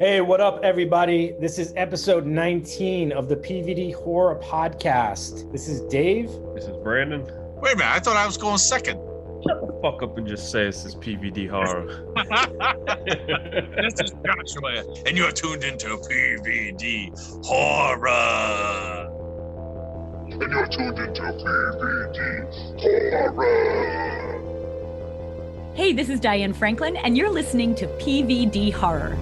Hey, what up, everybody? This is episode 19 of the PVD Horror Podcast. This is Dave. This is Brandon. Wait a minute, I thought I was going second. Shut the fuck up and just say this is PVD Horror. This is Joshua, and you're tuned into PVD Horror. Hey, this is Diane Franklin, and you're listening to PVD Horror.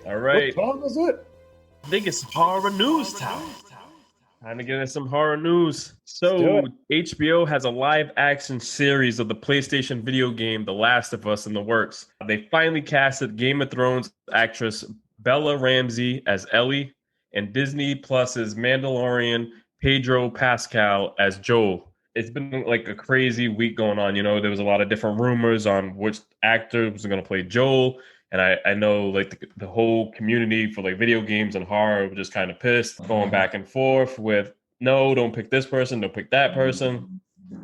All right. What time is it? I think it's horror news time. Time to get into some horror news. So HBO has a live action series of the PlayStation video game The Last of Us in the works. They finally casted Game of Thrones actress Bella Ramsey as Ellie and Disney Plus's Mandalorian Pedro Pascal as Joel. It's been like a crazy week going on. You know, there was a lot of different rumors on which actor was going to play Joel. And I know like the whole community for like video games and horror was just kind of pissed, going back and forth with, no, don't pick this person, don't pick that person.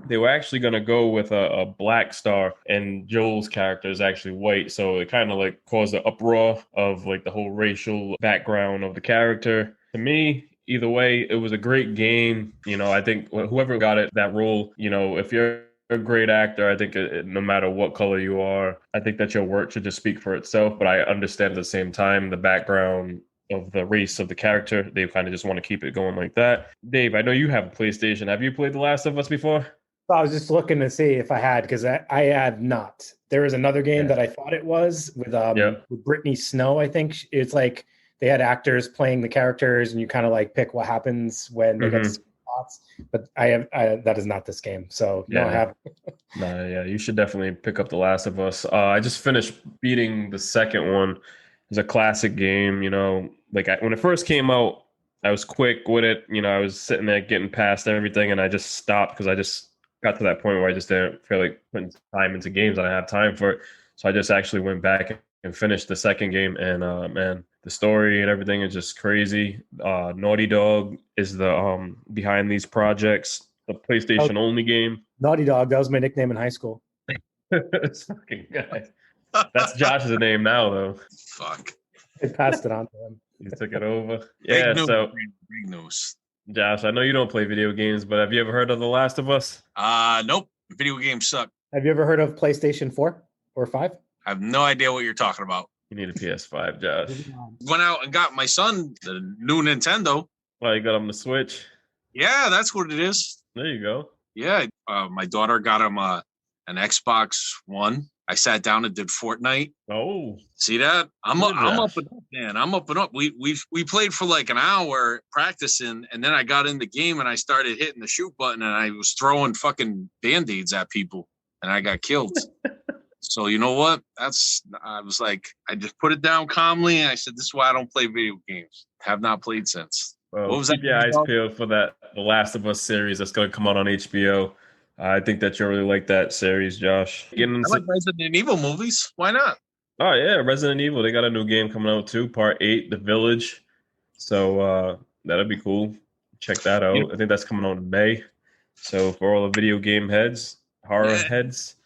They were actually going to go with a black star, and Joel's character is actually white. So it kind of like caused an uproar of like the whole racial background of the character. To me, either way, it was a great game. You know, I think whoever got it, that role, you know, if you're a great actor, I think no matter what color you are, I think that your work should just speak for itself. But I understand at the same time the background of the race of the character. They kind of just want to keep it going like that. Dave, I know you have a PlayStation. Have you played The Last of Us before? I was just looking to see if I had, because I had not. There was another game that I thought it was with Brittany Snow. I think it's like they had actors playing the characters, and you kind of like pick what happens when they get to spots. But that is not this game. So no, I haven't. Yeah, you should definitely pick up The Last of Us. I just finished beating the second one. It's a classic game, you know. Like when it first came out, I was quick with it. You know, I was sitting there getting past everything, and I just stopped because I just got to that point where I just didn't feel like putting time into games. I didn't have time for it. So I just actually went back and finished the second game. And man, the story and everything is just crazy. Naughty Dog is the behind these projects, the PlayStation only game. Naughty Dog, that was my nickname in high school. This fucking guy. That's Josh's name now, though. Fuck. I passed it on to him. He took it over. Yeah, so big news. Josh, I know you don't play video games, but have you ever heard of The Last of Us? Nope. Video games suck. Have you ever heard of PlayStation 4 or 5? I have no idea what you're talking about. You need a PS5, Josh. Went out and got my son the new Nintendo. Oh, you got him the Switch? Yeah, that's what it is. There you go. Yeah, my daughter got him an Xbox One. I sat down and did Fortnite. Oh, see that? I'm up and up, man. I'm up and up. We played for like an hour practicing, and then I got in the game and I started hitting the shoot button, and I was throwing fucking Band-Aids at people, and I got killed. So you know what? I was like, I just put it down calmly, and I said, "This is why I don't play video games. Have not played since." Well, what was keep that? Your eyes peeled for that The Last of Us series that's going to come out on HBO. I think that you'll really like that series, Josh. I like Resident Evil movies. Why not? Oh, yeah. Resident Evil. They got a new game coming out, too. Part 8, The Village. So that'll be cool. Check that out. I think that's coming out in May. So for all the video game heads, horror heads.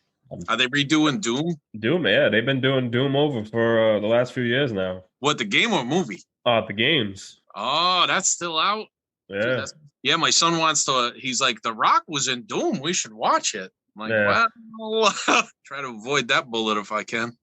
Are they redoing Doom? Doom, yeah. They've been doing Doom over for the last few years now. What, the game or movie? The games. Oh, that's still out? Yeah. Yeah, my son wants to. He's like, The Rock was in Doom. We should watch it. I'm like, well, try to avoid that bullet if I can.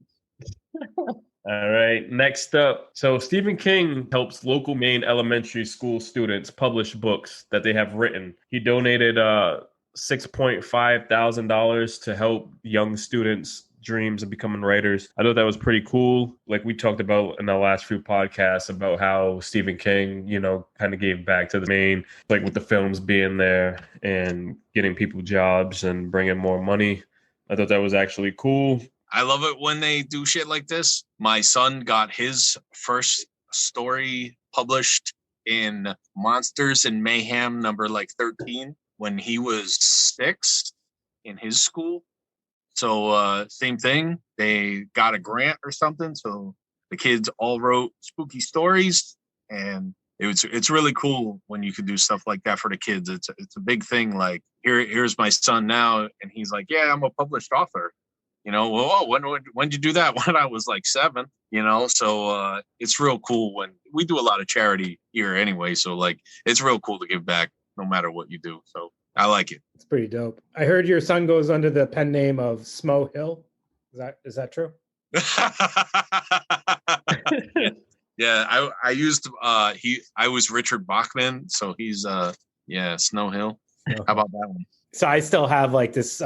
All right. Next up. So Stephen King helps local Maine elementary school students publish books that they have written. He donated $6.5 thousand to help young students' dreams of becoming writers. I thought that was pretty cool. Like we talked about in the last few podcasts about how Stephen King, you know, kind of gave back to the Maine, like with the films being there and getting people jobs and bringing more money. I thought that was actually cool. I love it when they do shit like this. My son got his first story published in Monsters and Mayhem number 13 when he was 6 in his school. So same thing. They got a grant or something. So the kids all wrote spooky stories and it's really cool when you can do stuff like that for the kids. It's a big thing. Like here's my son now, and he's like, yeah, I'm a published author. Well, when did you do that? When I was like 7. So it's real cool when we do a lot of charity here anyway. So like it's real cool to give back no matter what you do. So I like it. It's pretty dope. I heard your son goes under the pen name of Smo Hill. Is that true? Yeah, I used I was Richard Bachman, so he's Snow Hill. Okay. How about that one? So I still have like this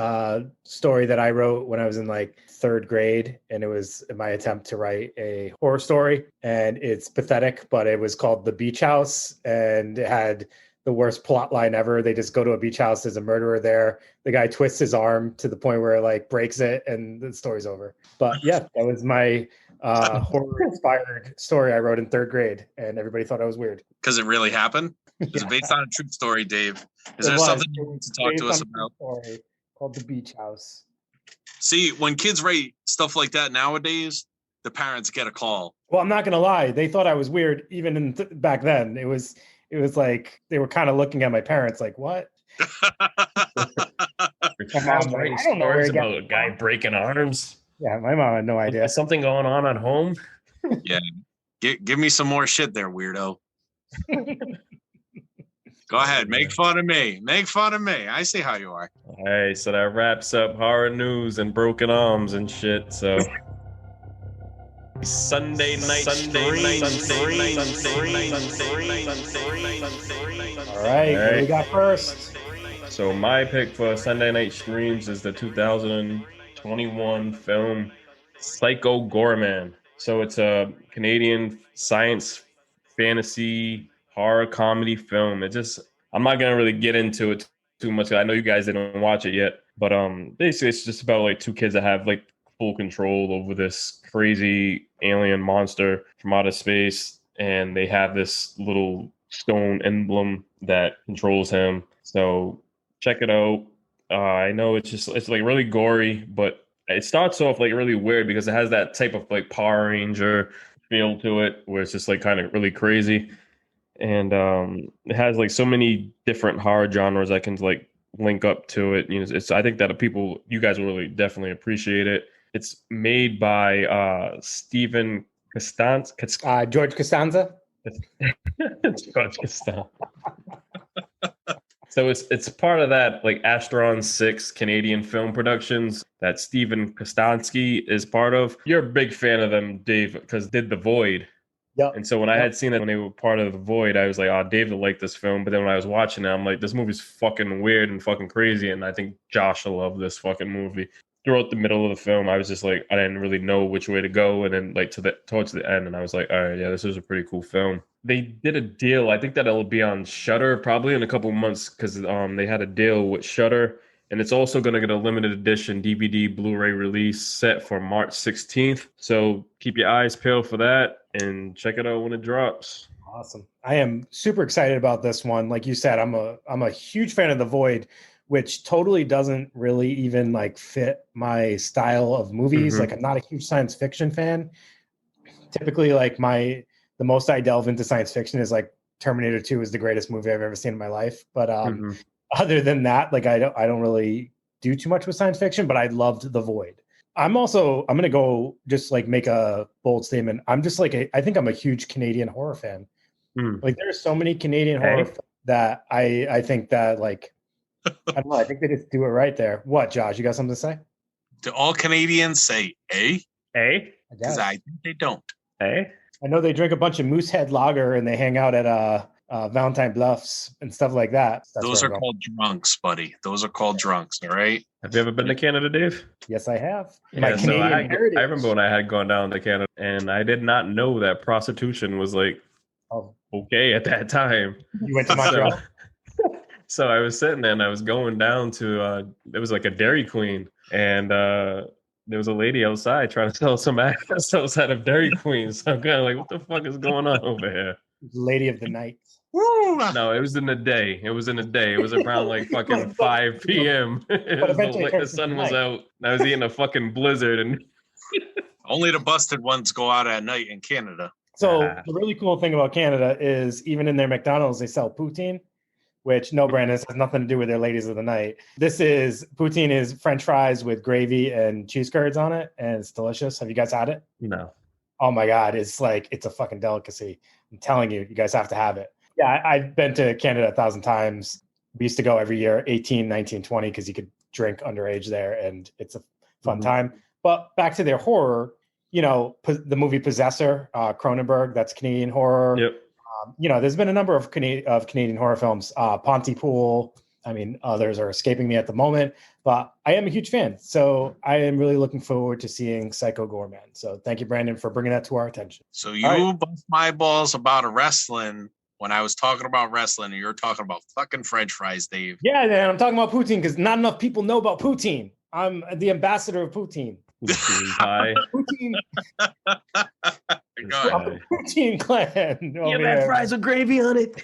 story that I wrote when I was in like 3rd grade, and it was my attempt to write a horror story, and it's pathetic, but it was called The Beach House, and it had the worst plot line ever. They just go to a beach house. There's a murderer there. The guy twists his arm to the point where it like breaks it, and the story's over. But yeah, that was my horror-inspired story I wrote in 3rd grade, and everybody thought I was weird. Because it really happened? It's based on a true story, Dave. Is there something you want to talk to us about? Story called The Beach House. See, when kids write stuff like that nowadays, the parents get a call. Well, I'm not going to lie. They thought I was weird even back then. It was like they were kind of looking at my parents like, what? My mom's writing stories about a guy breaking arms. Yeah, my mom had no idea. Is something going on at home? Yeah. Give me some more shit there, weirdo. Go ahead. Make fun of me. Make fun of me. I see how you are. All right. So that wraps up horror news and broken arms and shit. So Sunday night. All right. What do we got first? So my pick for Sunday night streams is the 2021 film Psychogoreman. So it's a Canadian science fantasy horror comedy film. I'm not gonna really get into it too much. I know you guys didn't watch it yet, but basically it's just about like 2 kids that have like full control over this crazy alien monster from outer space, and they have this little stone emblem that controls him. So check it out. I know it's like really gory, but it starts off like really weird because it has that type of like Power Ranger feel to it, where it's just like kind of really crazy. And it has like so many different horror genres I can like link up to it. I think that you guys will really definitely appreciate it. It's made by Steven Costanza. George Costanza. George Costanza. So it's part of that like Astron 6 Canadian film productions that Steven Kostanski is part of. You're a big fan of them, Dave, because did The Void. Yeah. And so when I had seen it when they were part of The Void, I was like, oh, Dave will like this film. But then when I was watching it, I'm like, this movie's fucking weird and fucking crazy. And I think Josh will love this fucking movie. Throughout the middle of the film, I was just like, I didn't really know which way to go. And then like towards the end, and I was like, all right, yeah, this is a pretty cool film. They did a deal. I think that it'll be on Shudder probably in a couple months because they had a deal with Shudder. And it's also going to get a limited edition DVD Blu-ray release set for March 16th. So keep your eyes peeled for that and check it out when it drops. Awesome. I am super excited about this one. Like you said, I'm a huge fan of The Void, which totally doesn't really even like fit my style of movies. Mm-hmm. Like I'm not a huge science fiction fan. Typically, like the most I delve into science fiction is like Terminator 2 is the greatest movie I've ever seen in my life. But other than that, like I don't really do too much with science fiction, but I loved The Void. I'm going to go just like make a bold statement. I'm just like, I think I'm a huge Canadian horror fan. Like there's so many Canadian horror that I think that like, I don't know. I think they just do it right there. What, Josh? You got something to say? Do all Canadians say "eh"? Eh? Because I think they don't. Eh? I know they drink a bunch of Moosehead Lager and they hang out at Valentine Bluffs and stuff like that. Those are called drunks, buddy. Those are called drunks. All right. Have you ever been to Canada, Dave? Yes, I have. Yeah, I remember when I had gone down to Canada, and I did not know that prostitution was like okay at that time. You went to Montreal. So I was sitting there and I was going down to, it was like a Dairy Queen. And there was a lady outside trying to sell some ass outside of Dairy Queen. So I'm kind of like, what the fuck is going on over here? Lady of the night. No, it was in the day. It was around like fucking 5 p.m. The sun was out. And I was eating a fucking blizzard. And only the busted ones go out at night in Canada. So the really cool thing about Canada is even in their McDonald's, they sell poutine, which no, Brandin, this has nothing to do with their ladies of the night. Poutine is French fries with gravy and cheese curds on it, and it's delicious. Have you guys had it? No. Oh my God, it's a fucking delicacy. I'm telling you, you guys have to have it. Yeah, I've been to Canada 1,000 times. We used to go every year, 18, 19, 20, because you could drink underage there, and it's a fun time. But back to their horror, the movie Possessor, Cronenberg, that's Canadian horror. Yep. There's been a number of Canadian horror films. Pontypool. I mean, others are escaping me at the moment, but I am a huge fan. So I am really looking forward to seeing Psychogoreman. So thank you, Brandin, for bringing that to our attention. So you bust my balls about a wrestling when I was talking about wrestling, and you're talking about fucking French fries, Dave. Yeah, man, I'm talking about poutine because not enough people know about poutine. I'm the ambassador of poutine. Poutine pie. Poutine. Poutine clan. You have fries with gravy on it.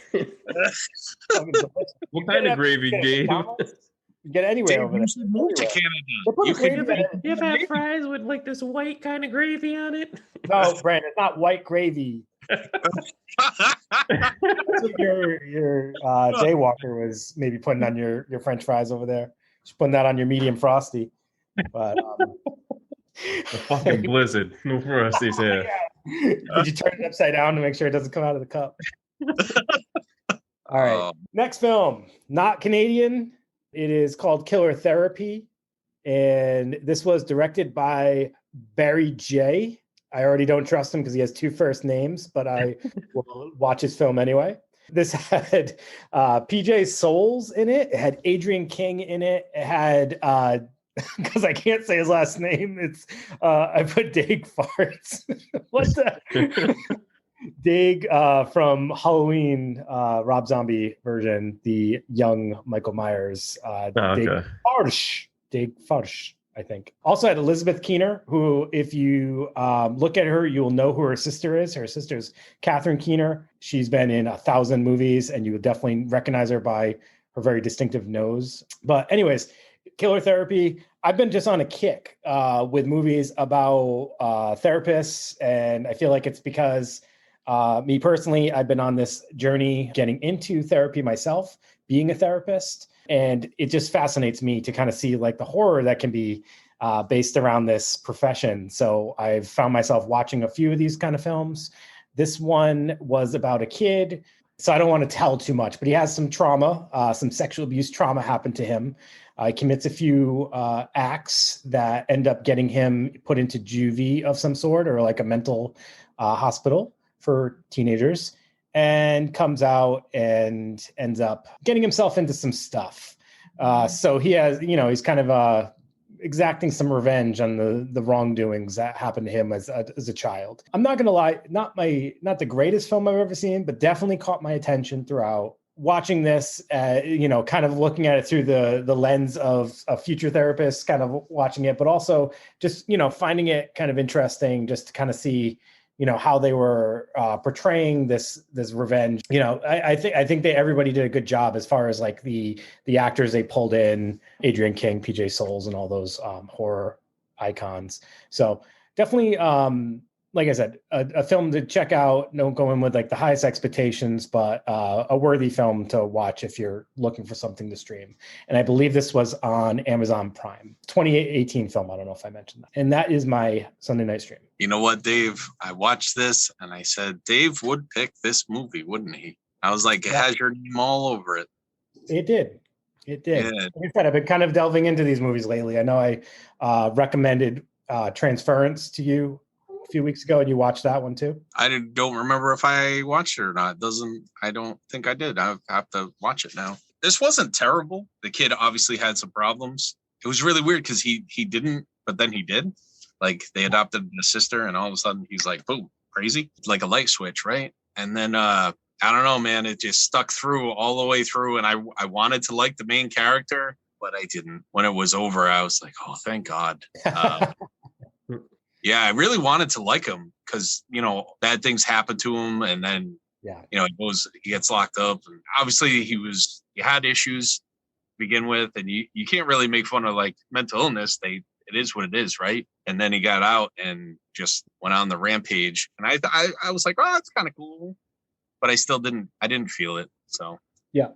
What kind of gravy, Dave? You get anywhere over there. Move to Canada. You ever had fries with like this white kind of gravy on it? No, Brandin, it's not white gravy. That's what your daywalker was maybe putting on your French fries over there. Just putting that on your medium frosty. But the fucking blizzard. No frosties here. Did you turn it upside down to make sure it doesn't come out of the cup? All right. Next film, not Canadian. It is called Killer Therapy. And this was directed by Barry J. I already don't trust him because he has two first names, but I will watch his film anyway. This had PJ Souls in it. It had Adrian King in it. It had, because I can't say his last name, it's I put Dig Farts. What's that? Dig from Halloween, Rob Zombie version, the young Michael Myers. Dig Farsh, I think. Also had Elizabeth Keener, who, if you look at her, you will know who her sister is. Her sister's Catherine Keener. She's been in 1,000 movies, and you would definitely recognize her by her very distinctive nose. But anyways, Killer Therapy. I've been just on a kick with movies about therapists, and I feel like it's because me personally, I've been on this journey getting into therapy myself, being a therapist. And it just fascinates me to kind of see like the horror that can be based around this profession. So I've found myself watching a few of these kind of films. This one was about a kid. So I don't want to tell too much, but he has some trauma, some sexual abuse trauma happened to him. He commits a few acts that end up getting him put into juvie of some sort, or like a mental hospital for teenagers, and comes out and ends up getting himself into some stuff. So he has, he's kind of exacting some revenge on the wrongdoings that happened to him as a child. I'm not going to lie, not the greatest film I've ever seen, but definitely caught my attention throughout. Watching this, kind of looking at it through the lens of a future therapist, kind of watching it, but also just, finding it kind of interesting just to kind of see, how they were portraying this revenge. I think everybody did a good job as far as like the actors they pulled in, Adrian King, PJ Souls, and all those horror icons. So definitely, like I said, a film to check out. Don't go in with like the highest expectations, but a worthy film to watch if you're looking for something to stream. And I believe this was on Amazon Prime, 2018 film. I don't know if I mentioned that. And that is my Sunday night stream. You know what, Dave? I watched this and I said, Dave would pick this movie, wouldn't he? I was like, it has your name all over it. It did. It did. Yeah. Like I said, I've been kind of delving into these movies lately. I know I recommended Transference to you a few weeks ago, and you watched that one too. I don't remember if I watched it or not. I don't think I did. I have to watch it now. This wasn't terrible. The kid obviously had some problems. It was really weird because he didn't, but then he did. Like they adopted a sister, and all of a sudden he's like, boom, crazy, like a light switch, right? And then I don't know, man, it just stuck through all the way through, and I wanted to like the main character, but I didn't. When it was over, I was like, oh, thank God. Yeah, I really wanted to like him because, bad things happen to him. And then, he gets locked up. And obviously, he had issues to begin with. And you can't really make fun of like mental illness. it is what it is, right? And then he got out and just went on the rampage. And I was like, oh, that's kind of cool. But I still didn't feel it. So yeah.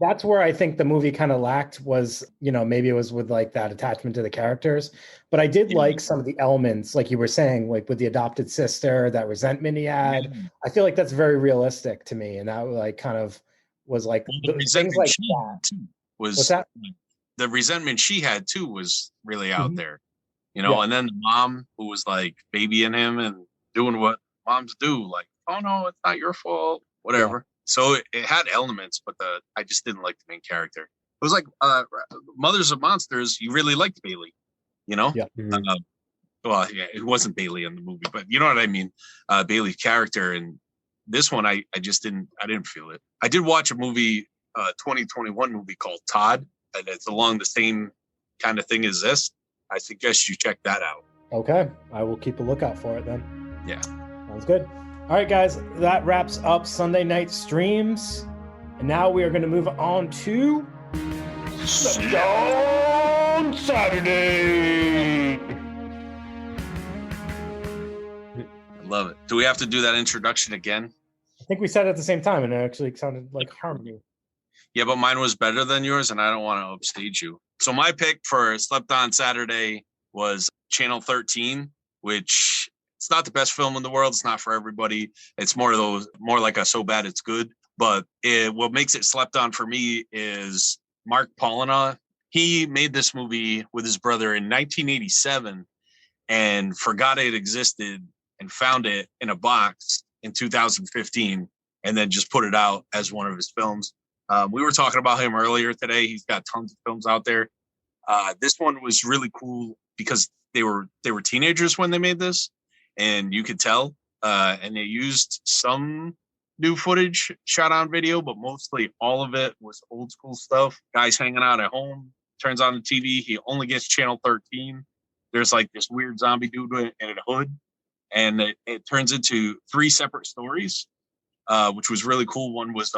That's where I think the movie kind of lacked was, maybe it was with like that attachment to the characters. But I did like some of the elements, like you were saying, like with the adopted sister, that resentment he had. Yeah. I feel like that's very realistic to me. And that like kind of was like things like that. What's that? The resentment she had too was really out there, and then the mom who was like babying him and doing what moms do, like, oh no, it's not your fault, whatever. Yeah. So it had elements, but I just didn't like the main character. It was like Mothers of Monsters. You really liked Bailey, Yeah. Mm-hmm. It wasn't Bailey in the movie, but you know what I mean. Bailey's character, and this one, I didn't feel it. I did watch a movie, 2021 movie called Todd, and it's along the same kind of thing as this. I suggest you check that out. Okay, I will keep a lookout for it then. Yeah, sounds good. All right, guys, that wraps up Sunday night streams. And now we are going to move on to Sleepdown Saturday. I love it. Do we have to do that introduction again? I think we said it at the same time, and it actually sounded like harmony. Yeah, but mine was better than yours, and I don't want to upstage you. So my pick for Slept On Saturday was Channel 13, which... it's not the best film in the world. It's not for everybody. It's more like a so bad it's good. But what makes it slept on for me is Mark Paulina. He made this movie with his brother in 1987 and forgot it existed and found it in a box in 2015 and then just put it out as one of his films. We were talking about him earlier today. He's got tons of films out there. This one was really cool because they were teenagers when they made this. And you could tell, and they used some new footage shot on video, but mostly all of it was old school stuff. Guys hanging out at home, turns on the TV. He only gets Channel 13. There's like this weird zombie dude in a hood. And it turns into 3 separate stories, which was really cool. One was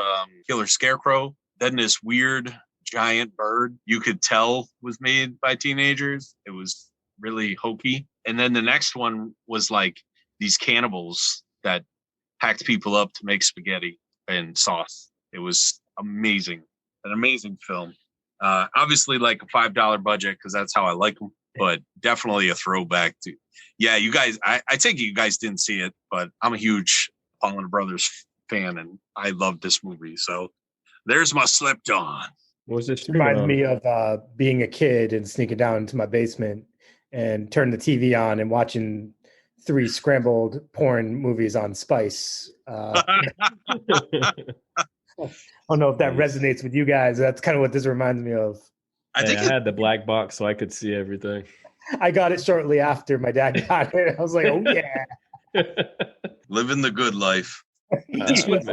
Killer Scarecrow. Then this weird giant bird you could tell was made by teenagers. It was really hokey. And then the next one was like these cannibals that hacked people up to make spaghetti and sauce. It was amazing. An amazing film. Obviously like a $5 budget because that's how I like them, but definitely a throwback to, you guys, I take it you guys didn't see it, but I'm a huge Paulina Brothers fan and I love this movie. So there's my Slept On. Was this reminded me of being a kid and sneaking down into my basement and turn the TV on and watching 3 scrambled porn movies on Spice. I don't know if that resonates with you guys. That's kind of what this reminds me of. I had the black box so I could see everything. I got it shortly after my dad got it. I was like, oh yeah. Living the good life. This was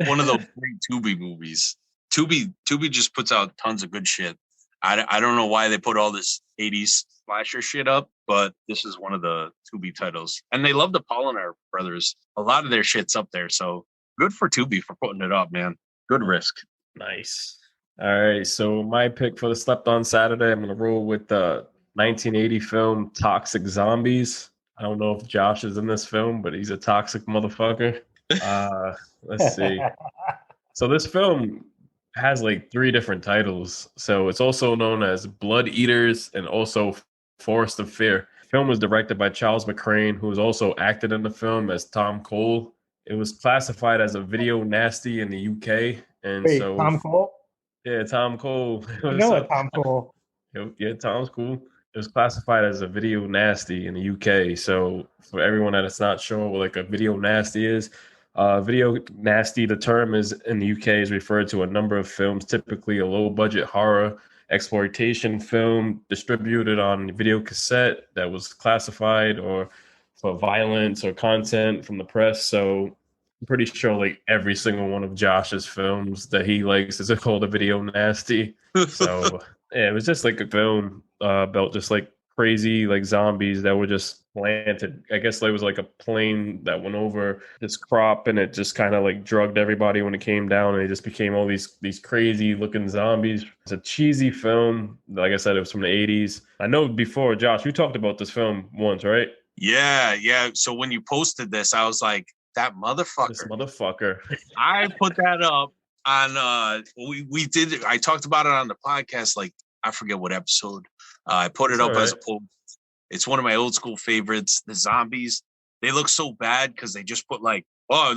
one of those great Tubi movies. Tubi just puts out tons of good shit. I don't know why they put all this 80s slasher shit up, but this is one of the Tubi titles. And they love the Paulina brothers. A lot of their shit's up there. So good for Tubi for putting it up, man. Good risk. Nice. All right. So my pick for the Slept On Saturday, I'm going to roll with the 1980 film Toxic Zombies. I don't know if Josh is in this film, but he's a toxic motherfucker. Let's see. So this film has like 3 different titles. So it's also known as Blood Eaters and also Forest of Fear. The film was directed by Charles McCrane, who was also acted in the film as Tom Cole. It was classified as a video nasty in the UK. And Wait, so Tom Cole? Yeah, Tom Cole. Tom Cole. Yeah, Tom's cool. It was classified as a video nasty in the UK. So for everyone that is not sure what like a video nasty is, video nasty, the term is in the UK is referred to a number of films, typically a low budget horror exploitation film distributed on video cassette that was classified or for violence or content from the press. So I'm pretty sure like every single one of Josh's films that he likes is called a video nasty. So yeah, it was just like a film about just like crazy like zombies that were just planted. I guess there was like a plane that went over this crop and it just kind of like drugged everybody when it came down, and it just became all these crazy looking zombies. It's a cheesy film. Like I said, it was from the 80s. I know before, Josh, you talked about this film once, right? Yeah. So when you posted this, I was like, that motherfucker. This motherfucker. I put that up on we did. I talked about it on the podcast, like I forget what episode. I put it up as a poll. It's one of my old school favorites. The zombies, they look so bad because they just put like, oh,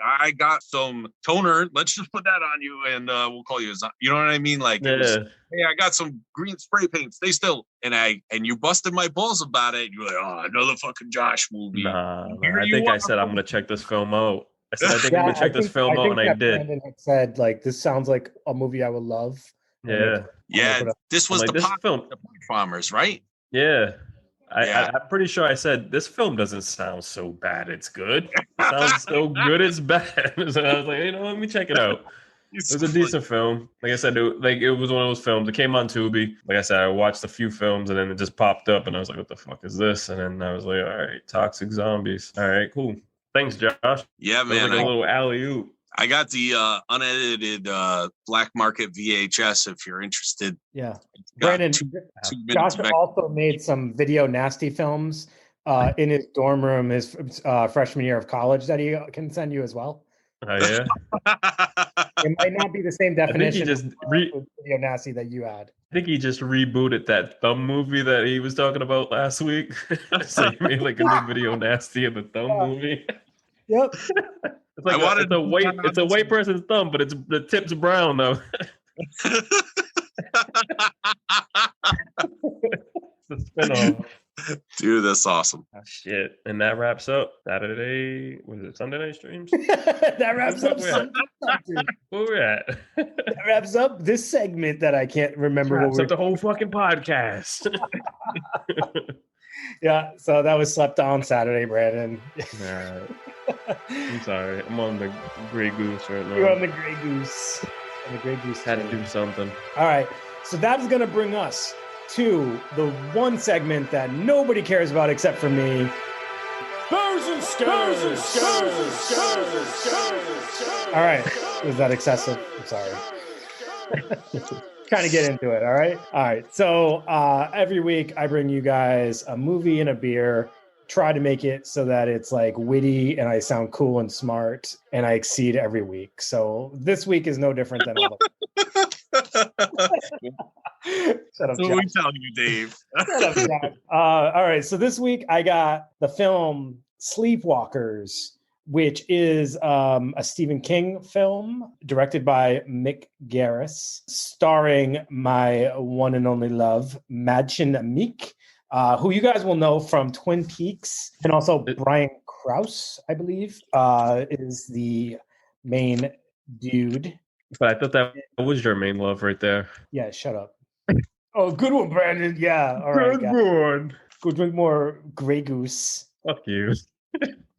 I got some toner. Let's just put that on you and we'll call you a zombie. You know what I mean? Like, it was, hey, I got some green spray paint. Stay still. And you busted my balls about it. You're like, oh, another fucking Josh movie. Nah, I think I said I'm going to check this film out. I said, I think I'm going to check this film out, and I did. Brandin had said, like, this sounds like a movie I would love. Yeah. This was the film. The Farmers, right? Yeah. I'm pretty sure I said this film doesn't sound so bad it's good. It sounds so good it's bad. So I was like, let me check it out. It was a decent film. Like I said, it was one of those films. It came on Tubi. Like I said, I watched a few films and then it just popped up and I was like, what the fuck is this? And then I was like, all right, toxic zombies. All right, cool. Thanks, Josh. Yeah, man. Like a little alley-oop. I got the unedited black market VHS if you're interested. Yeah. Brandin, Josh also made some video nasty films in his dorm room his freshman year of college that he can send you as well. Oh, yeah? It might not be the same definition of video nasty that you had. I think he just rebooted that Thumb movie that he was talking about last week. So he made like a new video nasty of the Thumb movie. Yep. It's like it's a white person's thumb, but the tip's brown though. It's a spin-off. Dude, that's awesome. Oh, shit. And that wraps up Saturday. Was it Sunday night streams? That wraps up Sunday. Where we're at? That wraps up this segment that I can't remember. Wraps up the whole fucking podcast. Yeah, so that was slept on Saturday, Brandin. All right. I'm sorry. I'm on the Grey Goose right now. You're on the Grey Goose. On the Grey Goose. Had to do something. All right. So that is going to bring us to the one segment that nobody cares about except for me. Bears and Scares. All right. Was that excessive? I'm sorry. Trying to get into it. All right. So every week I bring you guys a movie and a beer. Try to make it so that it's like witty and I sound cool and smart and I exceed every week. So this week is no different than all of them. Shut up, That's what we telling you, Dave. Shut up, Jack. All right. So this week I got the film Sleepwalkers, which is a Stephen King film directed by Mick Garris, starring my one and only love, Madchen Meek. Who you guys will know from Twin Peaks, and also Brian Krause, I believe, is the main dude. But I thought that was your main love right there. Yeah, shut up. Oh, good one, Brandin. Yeah, all right. Good one. Go drink more Grey Goose. Fuck you.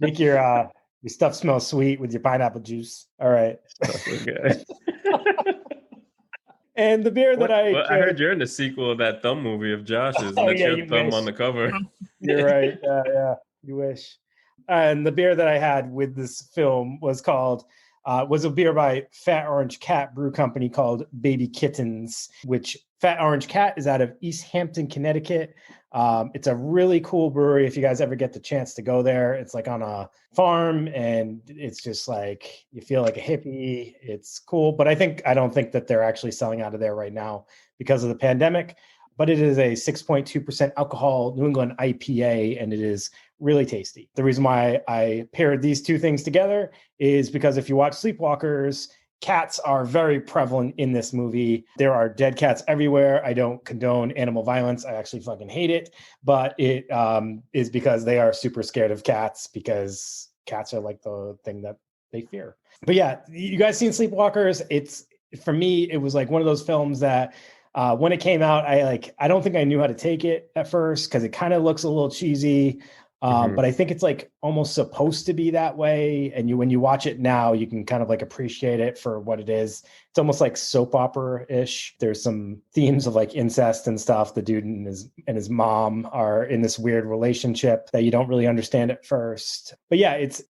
Make your stuff smell sweet with your pineapple juice. All right. Okay. And the beer that I heard you're in the sequel of that Thumb movie of Josh's. And your thumb wish. On the cover. You're right. Yeah. You wish. And the beer that I had with this film was a beer by Fat Orange Cat Brew Company called Baby Kittens, which Fat Orange Cat is out of East Hampton, Connecticut. It's a really cool brewery. If you guys ever get the chance to go there, it's like on a farm and it's just like, you feel like a hippie. It's cool. But I don't think that they're actually selling out of there right now because of the pandemic. But it is a 6.2% alcohol New England IPA, and it is really tasty. The reason why I paired these two things together is because if you watch Sleepwalkers, cats are very prevalent in this movie. There are dead cats everywhere. I don't condone animal violence. I actually fucking hate it. But it is because they are super scared of cats, because cats are like the thing that they fear. But yeah, you guys seen Sleepwalkers? For me, it was like one of those films that when it came out, I don't think I knew how to take it at first because it kind of looks a little cheesy. But I think it's like almost supposed to be that way. And when you watch it now, you can kind of like appreciate it for what it is. It's almost like soap opera-ish. There's some themes of like incest and stuff. The dude and his mom are in this weird relationship that you don't really understand at first. But yeah, it's,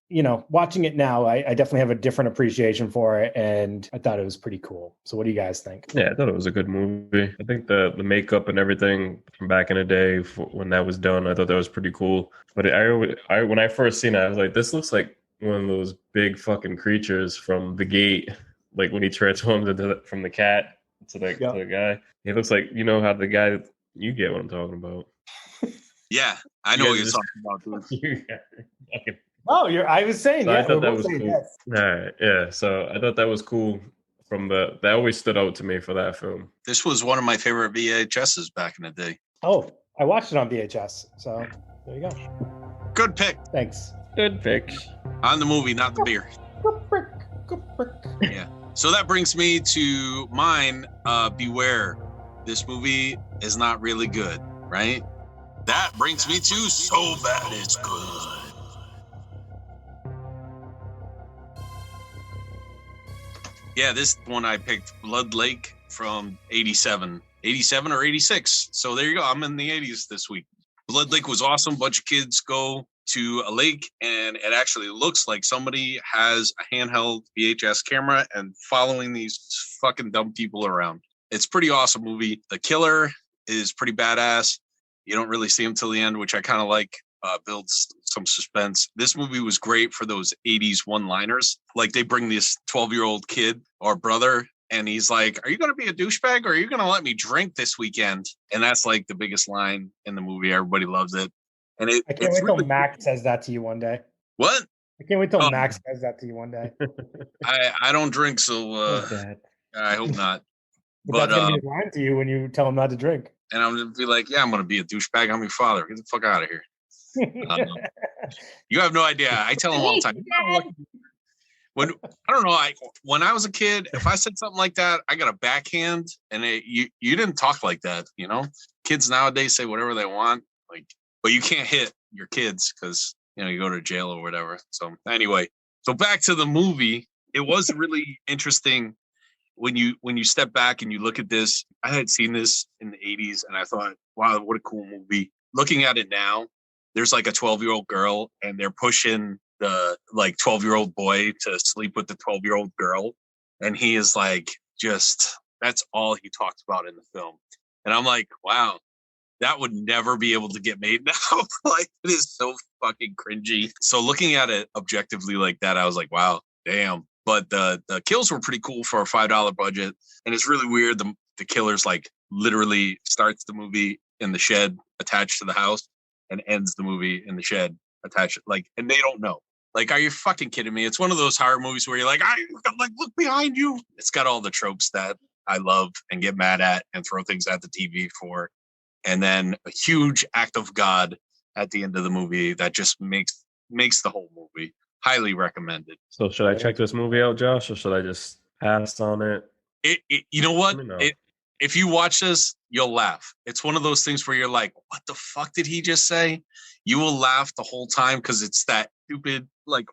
watching it now, I definitely have a different appreciation for it. And I thought it was pretty cool. So what do you guys think? Yeah, I thought it was a good movie. I think the makeup and everything from back in the day when that was done, I thought that was pretty cool. But I when I first seen it, I was like, this looks like one of those big fucking creatures from The Gate. Like when he transforms from the cat to the guy. He looks like, how the guy, you get what I'm talking about. Yeah, I know what you're talking about, dude. Oh, I was saying, I thought that was cool. Yes. All right, yeah. So I thought that was cool. That always stood out to me for that film. This was one of my favorite VHSs back in the day. Oh, I watched it on VHS. So there you go. Good pick. Thanks. Good pick. On the movie, not the beer. Yeah. So that brings me to mine. Beware. This movie is not really good, right? That brings me to So Bad It's Good. Yeah, this one I picked, Blood Lake from 87 or 86. So there you go. I'm in the 80s this week. Blood Lake was awesome. Bunch of kids go to a lake and it actually looks like somebody has a handheld VHS camera and following these fucking dumb people around. It's a pretty awesome movie. The killer is pretty badass. You don't really see him till the end, which I kind of like. Builds some suspense. This movie was great for those 80s one-liners. Like they bring this 12-year-old kid or brother and he's like, are you going to be a douchebag or are you going to let me drink this weekend? And that's like the biggest line in the movie. Everybody loves it. And I can't wait till Max says that to you one day. What? I can't wait till Max says that to you one day. I don't drink, so I hope not. But that's going to be a line to you when you tell him not to drink. And I'm going to be like, yeah, I'm going to be a douchebag. I'm your father. Get the fuck out of here. You have no idea. I tell him all the time. When I was a kid, if I said something like that, I got a backhand, and you didn't talk like that. Kids nowadays say whatever they want, but you can't hit your kids because you go to jail or whatever. So anyway, back to the movie. It was really interesting when you step back and you look at this. I had seen this in the 80s, and I thought, wow, what a cool movie. Looking at it now, there's like a 12-year-old girl and they're pushing the 12-year-old boy to sleep with the 12-year-old girl. And he is that's all he talks about in the film. And I'm like, wow, that would never be able to get made now. It is so fucking cringy. So looking at it objectively like that, I was like, wow, damn. But the kills were pretty cool for a $5 budget. And it's really weird. The killer's literally starts the movie in the shed attached to the house and ends the movie in the shed attached, and they don't know. Are you fucking kidding me? It's one of those horror movies where you're like, look behind you. It's got all the tropes that I love and get mad at and throw things at the TV for. And then a huge act of God at the end of the movie that just makes the whole movie. Highly recommended. So should I check this movie out, Josh, or should I just pass on it? You know what? If you watch this, you'll laugh. It's one of those things where you're like, what the fuck did he just say? You will laugh the whole time because it's that stupid,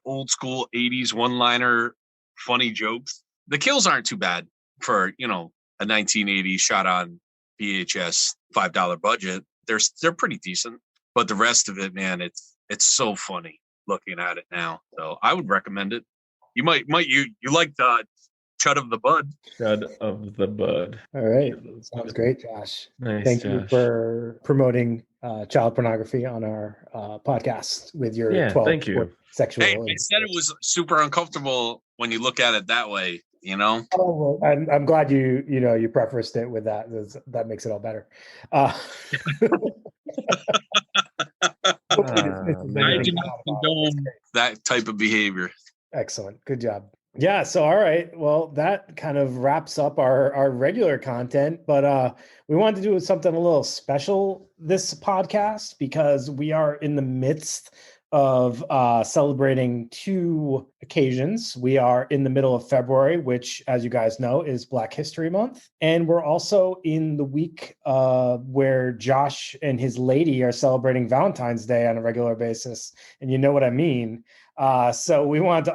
old school 80s one-liner funny jokes. The kills aren't too bad for, a 1980s shot on VHS $5 budget. They're pretty decent. But the rest of it, man, it's so funny looking at it now. So I would recommend it. You like the Chud of the Bud. Chud of the Bud. All right. Sounds great, Josh. Nice, Thank you for promoting child pornography on our podcast with your 12 thank you. Hey, Sexual. I said it was super uncomfortable when you look at it that way, Oh, well, I'm glad you prefaced it with that. That makes it all better. I do not condone that type of behavior. Excellent. Good job. Yeah. So, all right. Well, that kind of wraps up our regular content, but we wanted to do something a little special this podcast because we are in the midst of celebrating two occasions. We are in the middle of February, which, as you guys know, is Black History Month. And we're also in the week where Josh and his lady are celebrating Valentine's Day on a regular basis. And you know what I mean. So we wanted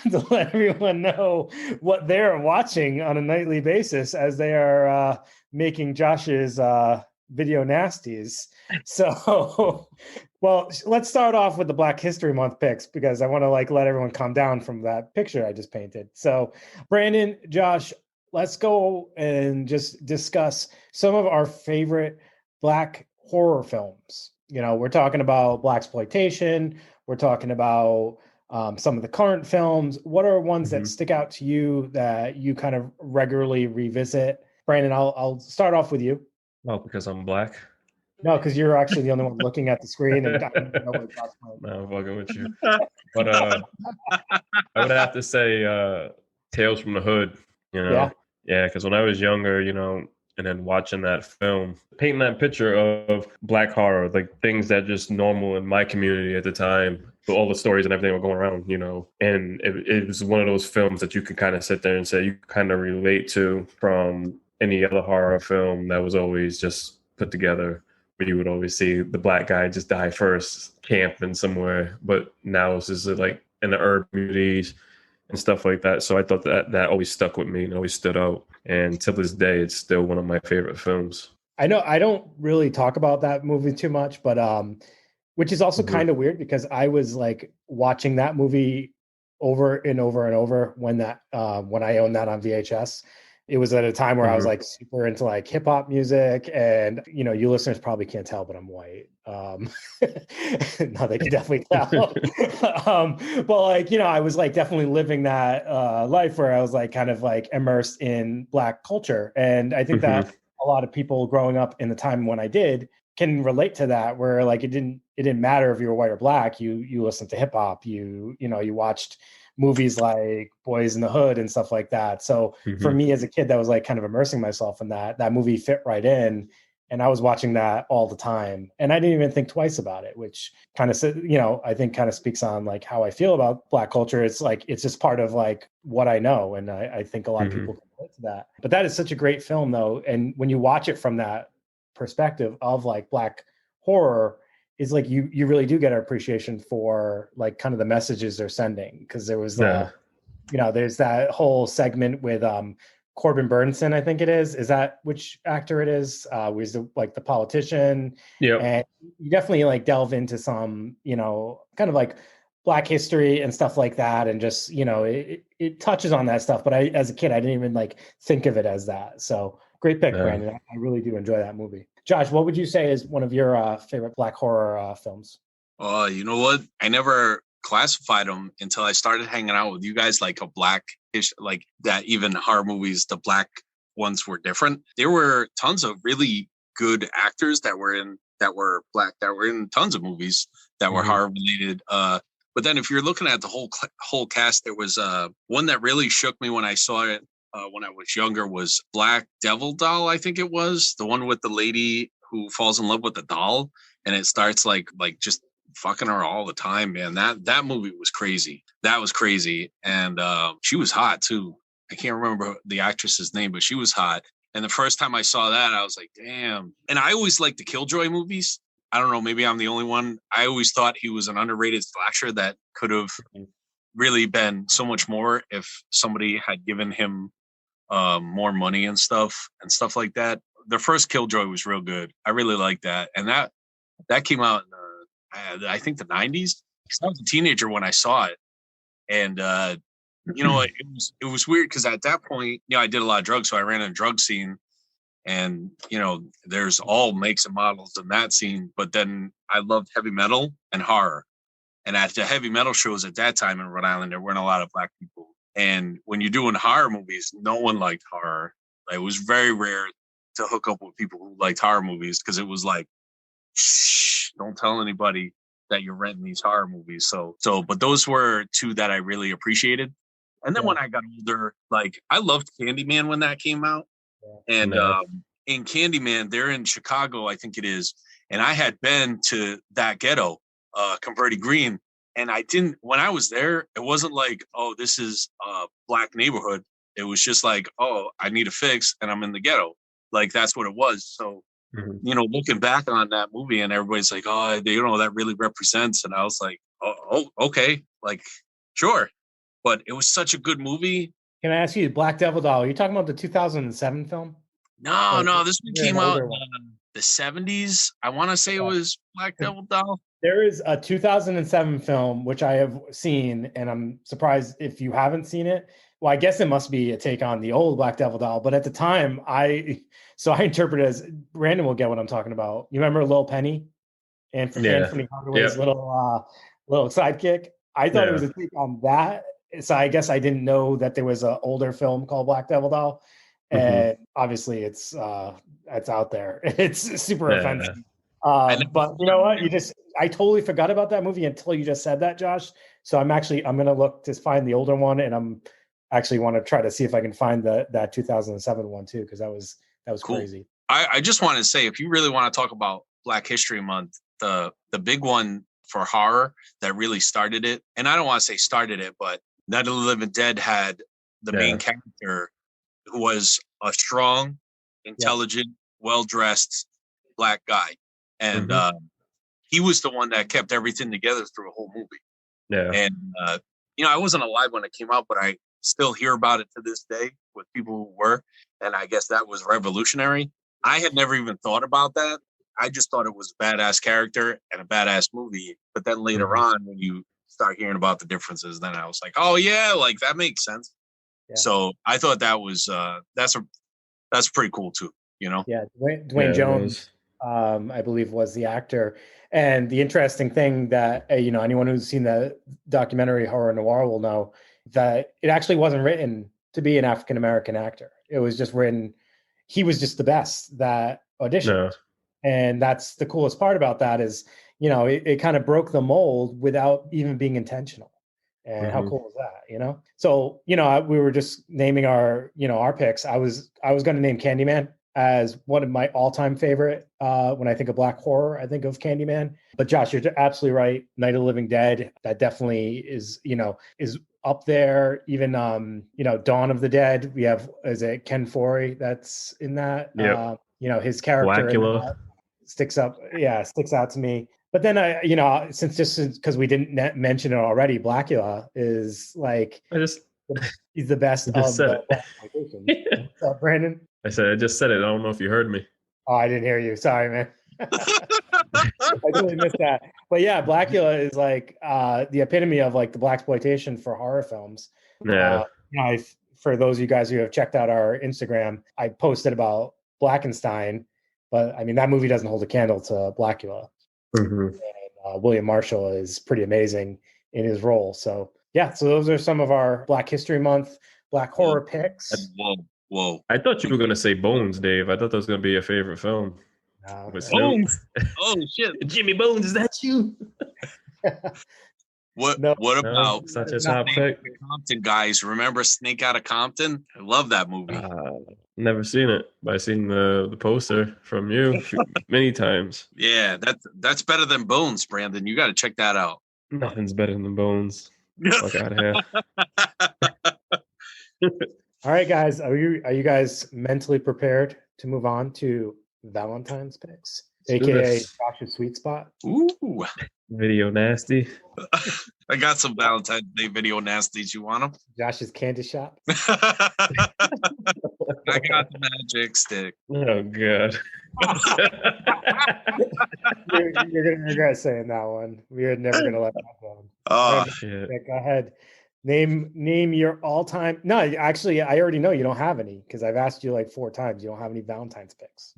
to let everyone know what they're watching on a nightly basis as they are making Josh's video nasties. So, well, let's start off with the Black History Month picks because I want to let everyone calm down from that picture I just painted. So, Brandin, Josh, let's go and just discuss some of our favorite Black horror films. We're talking about blaxploitation. We're talking about some of the current films. What are ones that stick out to you that you kind of regularly revisit? Brandin, I'll start off with you. Oh, because I'm Black? No, because you're actually the only one looking at the screen. And I don't know what No, I'm fucking with you. But I would have to say Tales from the Hood, Yeah, because when I was younger, and then watching that film, painting that picture of Black horror, things that just normal in my community at the time, all the stories and everything were going around, and it was one of those films that you could kind of sit there and say you kind of relate to from any other horror film that was always just put together, where you would always see the Black guy just die first, camping somewhere, but now it's just in the urban communities and stuff like that. So I thought that always stuck with me and always stood out. And to this day, it's still one of my favorite films. I know I don't really talk about that movie too much, but which is also kind of weird because I was watching that movie over and over and over when I owned that on VHS. It was at a time where I was super into hip hop music, and you listeners probably can't tell, but I'm white. No, they can definitely tell. But I was definitely living that life where I was kind of immersed in Black culture, and I think that a lot of people growing up in the time when I did can relate to that, where it didn't matter if you were white or Black. You listened to hip hop. You watched movies like Boys in the Hood and stuff like that. So for me as a kid, that was kind of immersing myself in that movie fit right in. And I was watching that all the time. And I didn't even think twice about it, which kind of, I think kind of speaks on how I feel about Black culture. It's it's just part of what I know. And I think a lot of people can relate to that. But that is such a great film though. And when you watch it from that perspective of Black horror, is you really do get an appreciation for kind of the messages they're sending, because there was there's that whole segment with Corbin Burnson, I think it is that which actor it is, was the politician. And you definitely delve into some kind of Black history and stuff like that, and just it touches on that stuff, but as a kid I didn't even think of it as that. So great pick, Brandin. I really do enjoy that movie. Josh, what would you say is one of your favorite Black horror films? You know what? I never classified them until I started hanging out with you guys, a Black-ish, that even horror movies, the Black ones were different. There were tons of really good actors that were Black, that were in tons of movies that were horror related. But then if you're looking at the whole cast, there was one that really shook me when I saw it. When I was younger, was Black Devil Doll, I think it was. The one with the lady who falls in love with the doll, and it starts just fucking her all the time, man. That movie was crazy. That was crazy. And she was hot too. I can't remember the actress's name, but she was hot. And the first time I saw that, I was like, damn. And I always liked the Killjoy movies. I don't know, maybe I'm the only one. I always thought he was an underrated slasher that could have really been so much more if somebody had given him more money and stuff like that. The first Killjoy was real good. I really liked that. And that came out in I think the 90s. I was a teenager when I saw it. And it was weird because at that point, I did a lot of drugs, so I ran a drug scene. And there's all makes and models in that scene. But then I loved heavy metal and horror. And at the heavy metal shows at that time in Rhode Island, there weren't a lot of Black people. And when you're doing horror movies, no one liked horror. It was very rare to hook up with people who liked horror movies, because it was shh, don't tell anybody that you're renting these horror movies. So, but those were two that I really appreciated. And then when I got older, I loved Candyman when that came out. And in Candyman, they're in Chicago, I think it is. And I had been to that ghetto converted green. And when I was there, it wasn't like, oh, this is a black neighborhood. It was just like, oh, I need a fix and I'm in the ghetto. Like, that's what it was. So, looking back on that movie and everybody's like, oh, that really represents. And I was like, oh, okay. Like, sure. But it was such a good movie. Can I ask you, Black Devil Doll, are you talking about the 2007 film? No, this one came out in the 70s. I want to say it was Black Devil Doll. There is a 2007 film, which I have seen, and I'm surprised if you haven't seen it. Well, I guess it must be a take on the old Black Devil Doll, but at the time, I interpret it as, Brandin will get what I'm talking about. You remember Lil Penny? And Anthony Hardaway's little sidekick? I thought it was a take on that. So I guess I didn't know that there was an older film called Black Devil Doll. And obviously it's out there. It's super offensive. But you know what? I totally forgot about that movie until you just said that, Josh. So I'm going to look to find the older one, and I'm actually want to try to see if I can find that 2007 one too, because that was cool. Crazy. I just want to say, if you really want to talk about Black History Month, the big one for horror that really started it, and I don't want to say started it, but Night of the Living Dead had the main character who was a strong, intelligent, well-dressed black guy. And he was the one that kept everything together through a whole movie. Yeah. And, I wasn't alive when it came out, but I still hear about it to this day with people who were. And I guess that was revolutionary. I had never even thought about that. I just thought it was a badass character and a badass movie. But then later on, when you start hearing about the differences, then I was like, oh, yeah, like that makes sense. Yeah. So I thought that was that's pretty cool, too, Yeah, Dwayne Jones. I believe was the actor. And the interesting thing that, anyone who's seen the documentary Horror Noir will know that it actually wasn't written to be an African-American actor. It was just written, he was just the best that auditioned. No. And that's the coolest part about that is, it kind of broke the mold without even being intentional. And how cool is that, So, we were just naming our picks. I was going to name Candyman as one of my all-time favorite. When I think of black horror, I think of Candyman. But Josh, you're absolutely right. Night of the Living Dead, that definitely is up there. Even, Dawn of the Dead, we have, is it Ken Foree that's in that? Yeah. His character sticks out to me. But then since because we didn't mention it already, Blackula is like, he's the best of the Brandin? I said, I just said it. I don't know if you heard me. Oh, I didn't hear you. Sorry, man. I totally missed that. But yeah, Blackula is like the epitome of like the blaxploitation for horror films. Yeah. For those of you guys who have checked out our Instagram, I posted about Blackenstein, but I mean, that movie doesn't hold a candle to Blackula. And William Marshall is pretty amazing in his role. So yeah, so those are some of our Black History Month, Black horror picks. Whoa. I thought you were going to say Bones, Dave. I thought that was going to be your favorite film. No, Bones. Oh, shit. Jimmy Bones, is that you? What about such a top pick? Compton guys? Remember Snake Out of Compton? I love that movie. Never seen it, but I've seen the poster from you many times. Yeah, that's better than Bones, Brandin. You got to check that out. Nothing's better than Bones. Fuck out of here. All right, guys, are you guys mentally prepared to move on to Valentine's picks, aka Josh's sweet spot? Ooh, video nasty. I got some Valentine's Day video nasties. You want them? Josh's candy shop. I got the magic stick. Oh god. You're gonna regret saying that one. We're never gonna let that go. Oh shit. Go ahead. Name your all-time. No, actually, I already know you don't have any because I've asked you like 4 times. You don't have any Valentine's picks.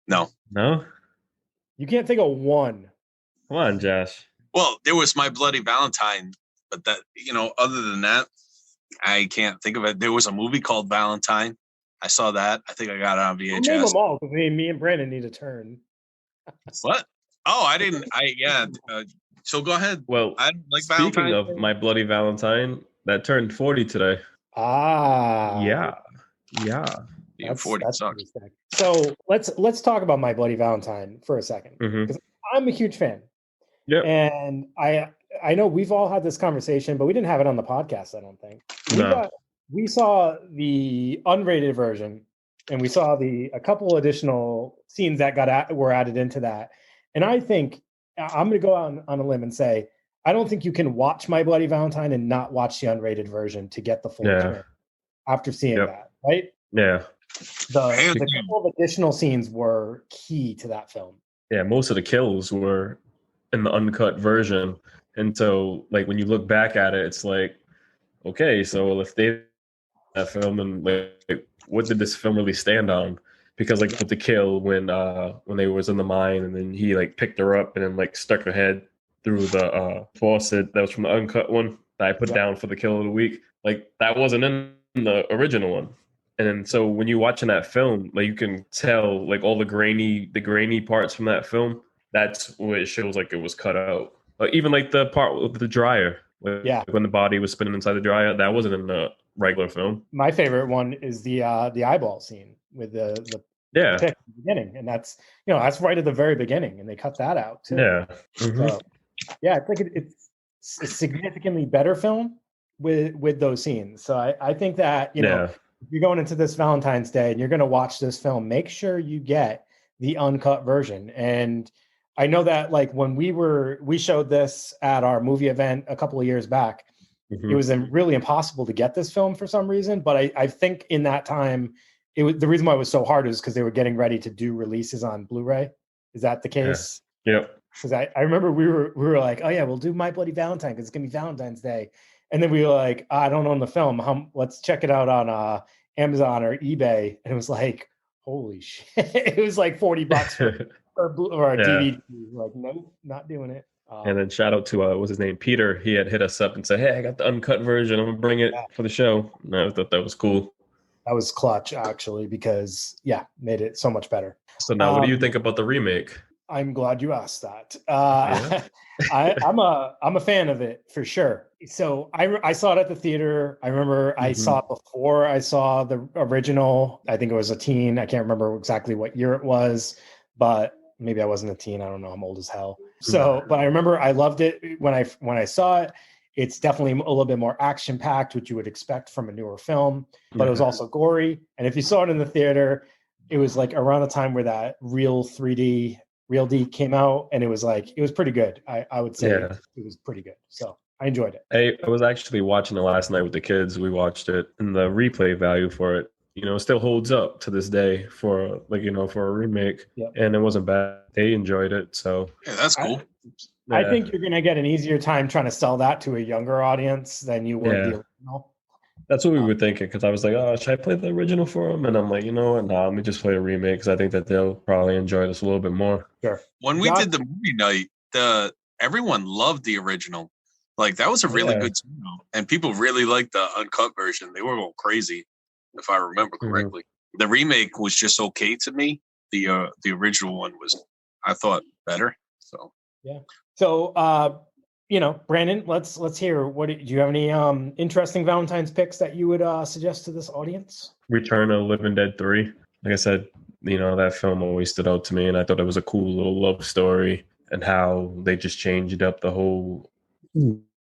No. You can't think of one. Come on, Josh. Well, there was my Bloody Valentine, but that other than that, I can't think of it. There was a movie called Valentine. I saw that. I think I got it on VHS. Name them all because me and Brandin need a turn. What? Oh, I didn't. So go ahead. Well, I like speaking Valentine. of my Bloody Valentine, that turned 40 today. Yeah. That's 40 sucks. So let's talk about my Bloody Valentine for a second because I'm a huge fan. Yeah. And I know we've all had this conversation, but we didn't have it on the podcast, I don't think. We saw the unrated version, and we saw a couple additional scenes that were added into that. And I think I'm going to go on a limb and say, I don't think you can watch My Bloody Valentine and not watch the unrated version to get the full experience after seeing that, right? Yeah. The couple of additional scenes were key to that film. Yeah, most of the kills were in the uncut version. And so, like, when you look back at it, it's like, okay, so if they that film, and like, what did this film really stand on? Because like with the kill when they was in the mine, and then he like picked her up and then like stuck her head through the faucet, that was from the uncut one that I put down for the kill of the week. Like that wasn't in the original one. And then so when you're watching that film, like you can tell like all the grainy parts from that film. That's what it shows like it was cut out. Like even like the part with the dryer, like, when the body was spinning inside the dryer, that wasn't in the regular film. My favorite one is the eyeball scene with the pick at the beginning, and that's right at the very beginning, and they cut that out too. Yeah, so, it's like it's a significantly better film with those scenes. So I think that if you're going into this Valentine's Day and you're going to watch this film, make sure you get the uncut version. And I know that like when we showed this at our movie event a couple of years back, it was really impossible to get this film for some reason. But I think in that time, the reason why it was so hard is because they were getting ready to do releases on Blu-ray. Is that the case? Yeah. Yep. Because I remember we were like, oh yeah, we'll do My Bloody Valentine because it's gonna be Valentine's Day, and then we were like, I don't own the film. Let's check it out on Amazon or eBay, and it was like, holy shit, it was like $40 for a DVD. Like, nope, not doing it. And then shout out to what's his name, Peter. He had hit us up and said, "Hey, I got the uncut version. I'm gonna bring it for the show." And I thought that was cool. That was clutch, actually, because made it so much better. So now, what do you think about the remake? I'm glad you asked that. I'm a fan of it for sure. So I saw it at the theater. I remember I saw it before I saw the original. I think it was a teen. I can't remember exactly what year it was, but maybe I wasn't a teen. I don't know. I'm old as hell. So, but I remember I loved it when I saw it. It's definitely a little bit more action packed, which you would expect from a newer film, but it was also gory. And if you saw it in the theater, it was like around the time where that Real D came out, and it was pretty good. I would say it was pretty good. So I enjoyed it. I was actually watching it last night with the kids. We watched it, and the replay value for it, still holds up to this day for for a remake. And it wasn't bad. They enjoyed it. So that's cool. I think you're going to get an easier time trying to sell that to a younger audience than you would the original. That's what we were thinking, because I was like, oh, should I play the original for them? And I'm like, you know what? Nah, let me just play a remake, because I think that they'll probably enjoy this a little bit more. Sure. When we did the movie night, everyone loved the original. Like, that was a really good turnout. And people really liked the uncut version. They were going crazy, if I remember correctly. The remake was just okay to me. The original one was, I thought, better. So So, Brandin, let's hear. Do you have any interesting Valentine's picks that you would suggest to this audience? Return of the Living Dead 3. Like I said, that film always stood out to me, and I thought it was a cool little love story, and how they just changed up the whole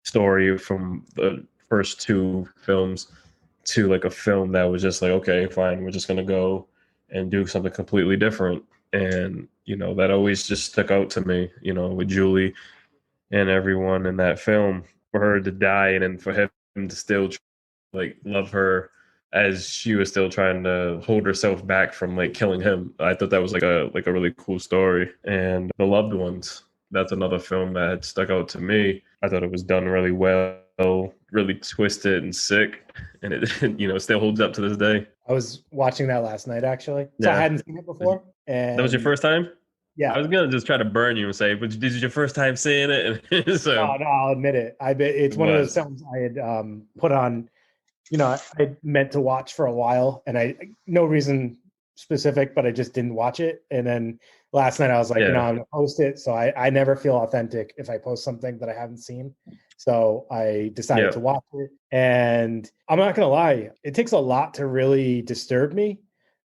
story from the first two films to like a film that was just like, okay, fine, we're just gonna go and do something completely different. And that always just stuck out to me, with Julie and everyone in that film, for her to die and then for him to still like love her as she was still trying to hold herself back from like killing him. I thought that was like a really cool story. And The Loved Ones, that's another film that had stuck out to me. I thought it was done really well, really twisted and sick, and it still holds up to this day. I was watching that last night, actually. So I hadn't seen it before. And that was your first time? Yeah. I was gonna just try to burn you and say, but this is your first time seeing it? So no, I'll admit it. It's one of those films I had put on. I meant to watch for a while, and no reason specific, but I just didn't watch it. And then last night I was like, I'm gonna post it. So I never feel authentic if I post something that I haven't seen. So I decided to watch it, and I'm not gonna lie, it takes a lot to really disturb me.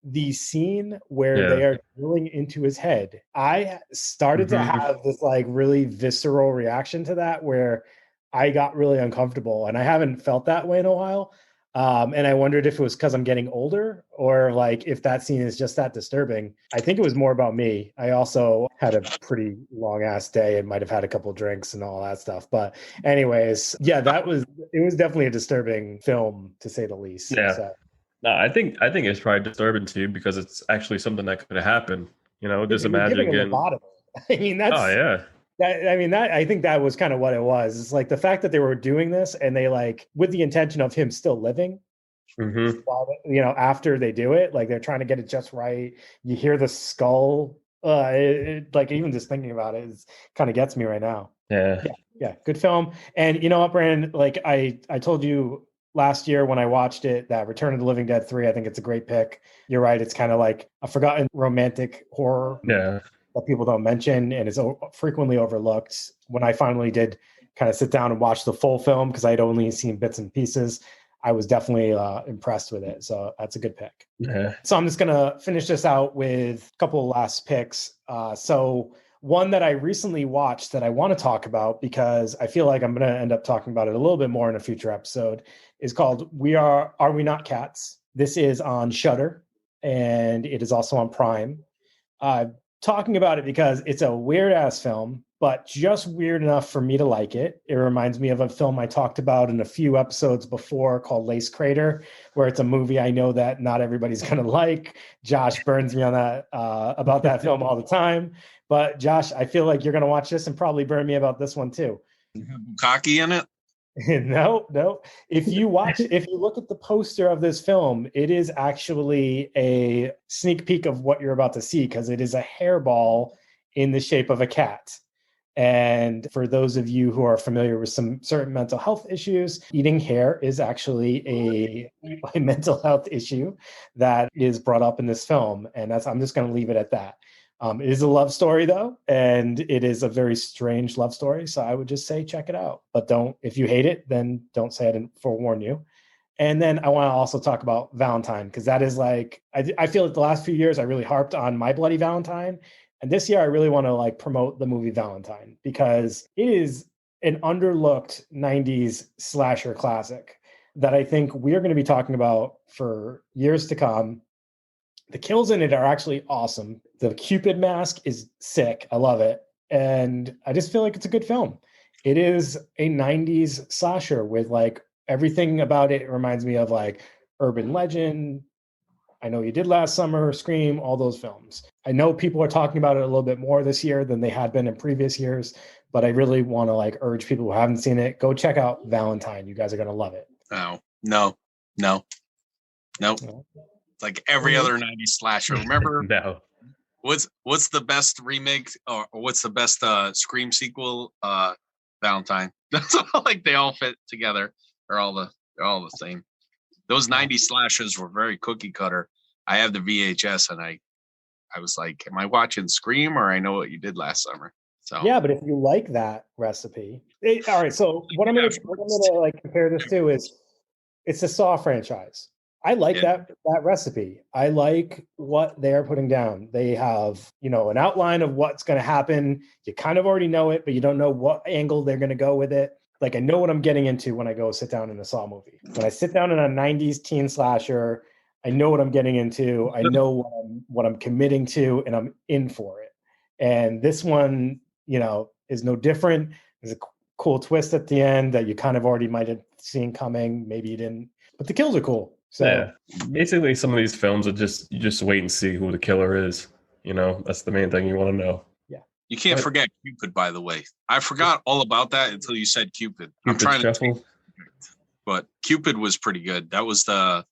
the scene where they are drilling into his head, I started to have this like really visceral reaction to that where I got really uncomfortable, and I haven't felt that way in a while. And I wondered if it was because I'm getting older or like if that scene is just that disturbing. I think it was more about me. I also had a pretty long ass day and might have had a couple drinks and all that stuff. But anyways, yeah, it was definitely a disturbing film to say the least. Yeah. So. No, I think it's probably disturbing to you because it's actually something that could have happened. Just imagine again. I mean, that's. Oh yeah. I think that was kind of what it was. It's like the fact that they were doing this and they like with the intention of him still living. While, after they do it, like they're trying to get it just right. You hear the skull. Like even just thinking about it kind of gets me right now. Yeah. Good film. And you know what, Brandon? Like I told you last year when I watched it, that Return of the Living Dead 3, I think it's a great pick. You're right. It's kind of like a forgotten romantic horror. Yeah. That people don't mention and is frequently overlooked. When I finally did kind of sit down and watch the full film, because I'd only seen bits and pieces, I was definitely impressed with it. So that's a good pick. Yeah. So I'm just going to finish this out with a couple of last picks. So one that I recently watched that I want to talk about because I feel like I'm going to end up talking about it a little bit more in a future episode is called Are We Not Cats? This is on Shudder and it is also on Prime. Talking about it because it's a weird ass film, but just weird enough for me to like it. It reminds me of a film I talked about in a few episodes before called Lace Crater, where it's a movie I know that not everybody's going to like. Josh burns me on that about that film all the time. But Josh, I feel like you're going to watch this and probably burn me about this one too. Cocky in it? No. If you look at the poster of this film, it is actually a sneak peek of what you're about to see because it is a hairball in the shape of a cat. And for those of you who are familiar with some certain mental health issues, eating hair is actually a mental health issue that is brought up in this film. And I'm just going to leave it at that. It is a love story though, and it is a very strange love story. So I would just say check it out, but if you hate it, then don't say I didn't forewarn you. And then I want to also talk about Valentine because that is like, I feel like the last few years I really harped on My Bloody Valentine. And this year I really want to like promote the movie Valentine because it is an underlooked 90s slasher classic that I think we're going to be talking about for years to come. The kills in it are actually awesome. The Cupid mask is sick. I love it. And I just feel like it's a good film. It is a 90s slasher with like everything about it. It reminds me of like Urban Legend, I Know You Did Last Summer, Scream, all those films. I know people are talking about it a little bit more this year than they had been in previous years, but I really want to like urge people who haven't seen it, go check out Valentine. You guys are going to love it. Oh, no. Like every other 90s slasher. Remember? No. What's the best remake or what's the best Scream sequel? Valentine. That's all, like they all fit together. They're all the same. Those 90s slashers were very cookie cutter. I have the VHS and I was like, am I watching Scream or I Know What You Did Last Summer? So yeah, but if you like that recipe, all right. So what I'm gonna like compare this to is it's a Saw franchise. I like that recipe. I like what they're putting down. They have, an outline of what's going to happen. You kind of already know it, but you don't know what angle they're going to go with it. Like I know what I'm getting into when I go sit down in a Saw movie. When I sit down in a 90s teen slasher, I know what I'm getting into. I know what I'm committing to, and I'm in for it. And this one, is no different. There's a cool twist at the end that you kind of already might have seen coming. Maybe you didn't, but the kills are cool. So yeah, basically some of these films are you just wait and see who the killer is. That's the main thing you want to know. Yeah. You can't forget Cupid, by the way. I forgot all about that until you said Cupid. I'm trying to but Cupid was pretty good. That was the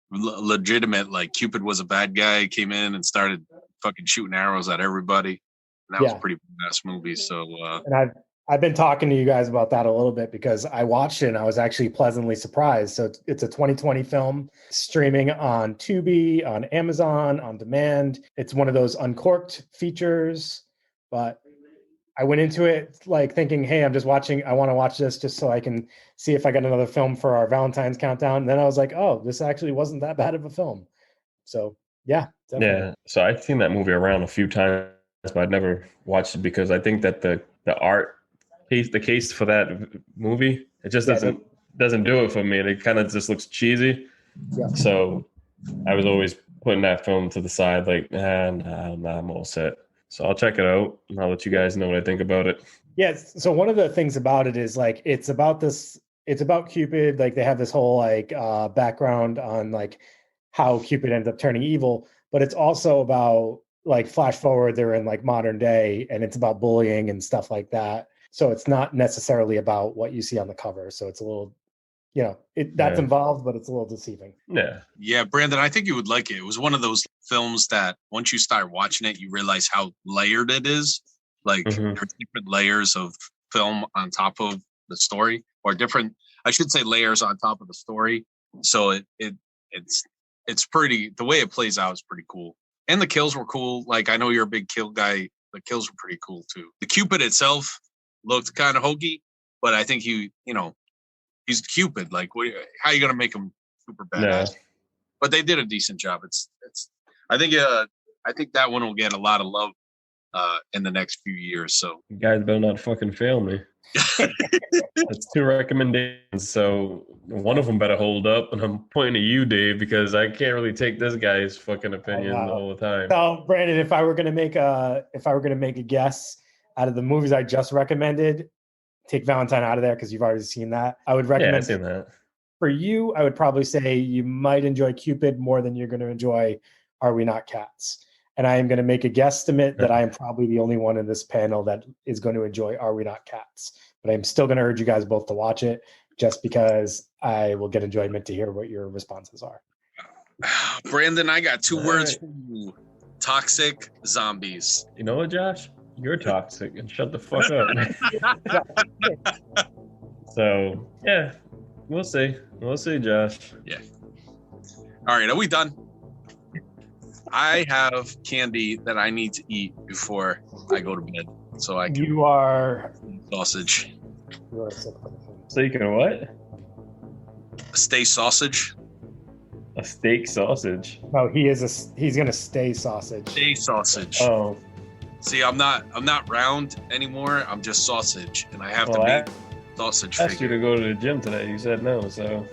legitimate, like Cupid was a bad guy, came in and started fucking shooting arrows at everybody. And that was a pretty badass movie. So and I've been talking to you guys about that a little bit because I watched it and I was actually pleasantly surprised. So it's a 2020 film streaming on Tubi, on Amazon, on demand. It's one of those uncorked features, but I went into it like thinking, hey, I want to watch this just so I can see if I got another film for our Valentine's countdown. And then I was like, oh, this actually wasn't that bad of a film. So Yeah, definitely. Yeah. So I've seen that movie around a few times, but I've never watched it because I think that the art case, the case for that movie, it just doesn't do it for me. It kind of just looks cheesy. Yeah. So I was always putting that film to the side, like, nah, I'm all set. So I'll check it out and I'll let you guys know what I think about it. Yeah. So one of the things about it is like it's about Cupid. Like they have this whole like background on like how Cupid ends up turning evil, but it's also about like flash forward, they're in like modern day, and it's about bullying and stuff like that. So it's not necessarily about what you see on the cover. So it's a little, that's involved, but it's a little deceiving. Yeah, Brandon, I think you would like it. It was one of those films that once you start watching it, you realize how layered it is. Like there's different layers of film on top of the story, or I should say layers on top of the story. So it's pretty, the way it plays out is pretty cool. And the kills were cool. Like, I know you're a big kill guy. The kills were pretty cool too. The Cupid itself looked kind of hokey, but I think he's Cupid. Like, how are you going to make him super badass? Yeah. But they did a decent job. I think that one will get a lot of love in the next few years. So you guys better not fucking fail me. That's 2 recommendations. So one of them better hold up, and I'm pointing at you, Dave, because I can't really take this guy's fucking opinion all the time. So, Brandon, if I were gonna make a guess out of the movies I just recommended, take Valentine out of there because you've already seen that. I would recommend. Yeah, I've seen that. For you, I would probably say you might enjoy Cupid more than you're going to enjoy Are We Not Cats? And I am going to make a guesstimate that I am probably the only one in this panel that is going to enjoy Are We Not Cats? But I'm still going to urge you guys both to watch it just because I will get enjoyment to hear what your responses are. Brandon, I got 2 words for you. Toxic zombies. You know what, Josh? You're toxic and shut the fuck up. So, yeah, we'll see. We'll see, Josh. Yeah. All right, are we done? I have candy that I need to eat before I go to bed, so I can. You are sausage. You are sick. So you can what? A stay sausage. A steak sausage. No, he's gonna stay sausage. Stay sausage. Oh. See, I'm not round anymore. I'm just sausage, and I have to be sausage. I asked you to go to the gym today. You said no, so.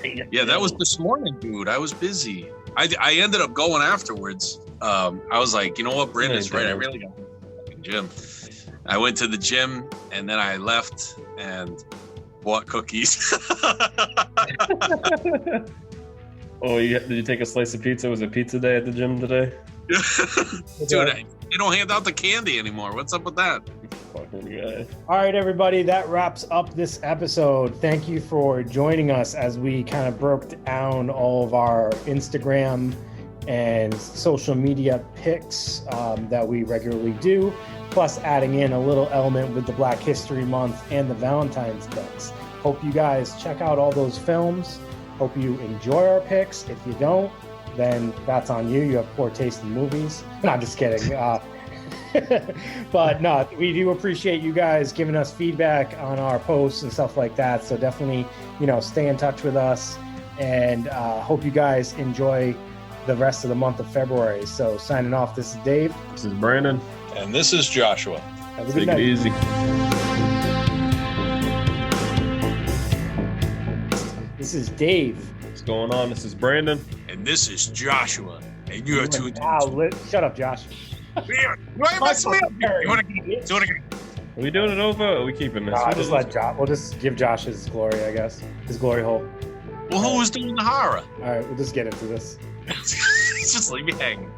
Yeah, that was this morning, dude. I was busy. I ended up going afterwards. I was like, you know what, Brandon's right. I really got to the gym. I went to the gym and then I left and bought cookies. Oh, did you take a slice of pizza? Was it pizza day at the gym today? Dude, they don't hand out the candy anymore. What's up with that? Fucking guy. All right, everybody, that wraps up this episode. Thank you for joining us as we kind of broke down all of our Instagram and social media pics that we regularly do, plus adding in a little element with the Black History Month and the Valentine's picks. Hope you guys check out all those films. Hope you enjoy our picks. If you don't, then that's on you. You have poor taste in movies. No, I'm just kidding. But no, we do appreciate you guys giving us feedback on our posts and stuff like that. So definitely, stay in touch with us, and hope you guys enjoy the rest of the month of February. So signing off, this is Dave. This is Brandon. And this is Joshua. Have a good night. Take it easy. This is Dave. What's going on? This is Brandon. And this is Joshua. And you are tuned in. Shut up, Josh. Why mess me up? You want to do it again? Are we doing it over or are we keeping this? We'll just give Josh his glory, I guess. His glory hole. Well, who was doing the horror? All right, we'll just get into this. Just leave me hanging.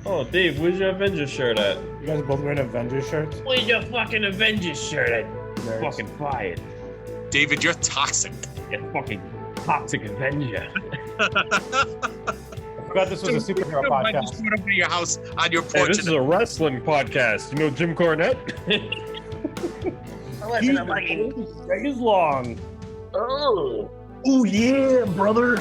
Oh, Dave, where's your Avengers shirt at? You guys are both wearing Avengers shirts? Where's your fucking Avengers shirt at? Nerds. Fucking fired. David, you're toxic. You're fucking toxic Avenger. I forgot this was a superhero podcast. I just went over to your house on your porch. Hey, this is a wrestling podcast. You know Jim Cornette? He's long. Oh yeah, brother.